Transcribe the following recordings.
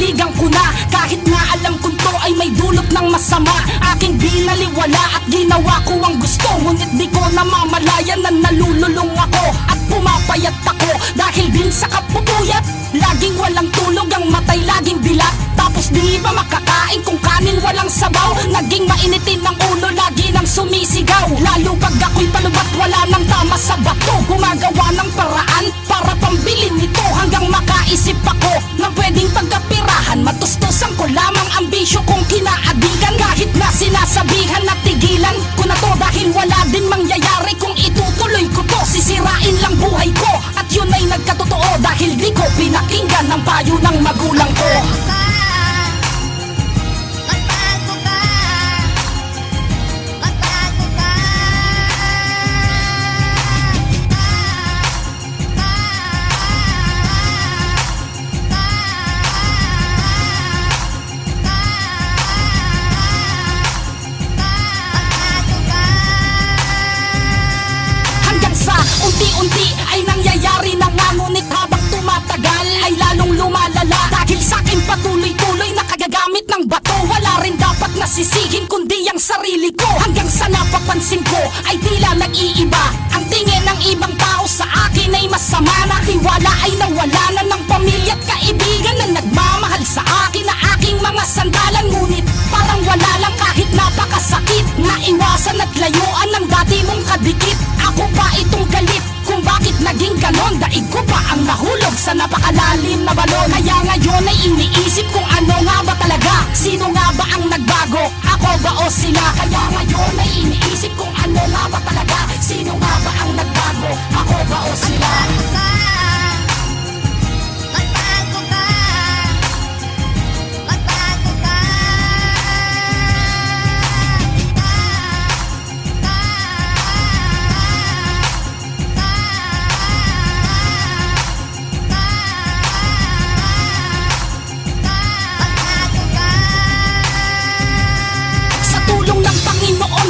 Pinaniniganigan ko na, kahit nga alam kong to ay may dulot ng masama. Aking binaliwala at ginawa ko ang gusto, ngunit di ko namamalayan na nalululong ako at pumapayat ako. Dahil din sa kaputuyat, laging walang tulog, ang matay laging dilat. Tapos di ba makakain kung kanin walang sabaw? Naging mainitin ng ulo, lagi nang sumisigaw. Lalo pag ako'y palubat, wala nang tama sa bato. Gumagawa ng paraan para pambili nito, hanggang makaisip ako ng pwedeng pagkapirahan. Matustusan ko lamang ang bisyo kong kinaadigan, kahit na sinasabihan na tigilan ko na to. Dahil wala din mangyayari kung itutuloy ko to. Sisirain lang buhay ko at yun ay nagkatotoo, dahil di ko pinakinggan ang payo ng magulang ko. Unti-unti ay nangyayari na nga, ngunit habang tumatagal ay lalong lumalala. Dahil sa'kin patuloy-tuloy na kagagamit ng bato. Wala rin dapat nasisihin kundi ang sarili ko. Hanggang sa napapansin ko ay tila nag-iiba ang tingin ng ibang tao sa akin ay masama. Na tiwala ay nawala na ng pamilya at kaibigan na nagmamahal sa akin, na aking mga sandalan. Ngunit parang wala lang, kahit napakasakit. Naiwasan at layuan ng dati mong kadikit. Ako pa itong galit kung bakit naging ganon. Daig ko pa ang nahulog sa napakalalim na balon. Kaya ngayon ay iniisip kung ano nga ba talaga, sino nga ba ang nagbago, ako ba o sila? Kaya ngayon ay iniisip kung ano nga ba talaga, sino nga ba ang nagbago, ako ba o sila?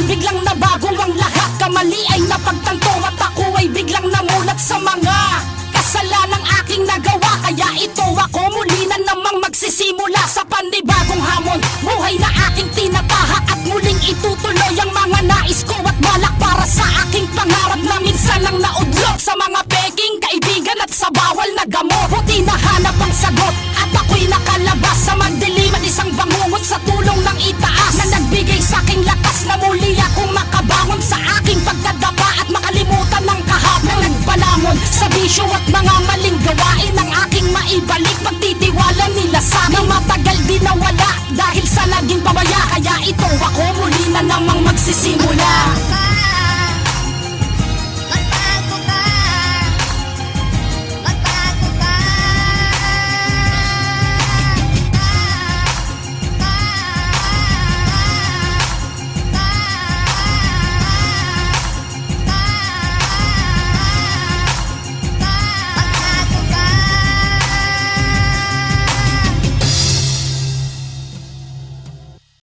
Biglang nabago ang lahat, kamali ay napagtanto at ako ay biglang namulat sa mga kasalanang aking nagawa. Kaya ito ako muli na namang magsisimula sa panibagong hamon. Buhay na aking tinatahak at muling itutuloy ang mga nais ko at balak para sa aking pangarap na minsan lang naudlot sa mga peking kaibigan at sa bawal na gamot. Buti nahanap ang sagot at ako'y nakalabas sa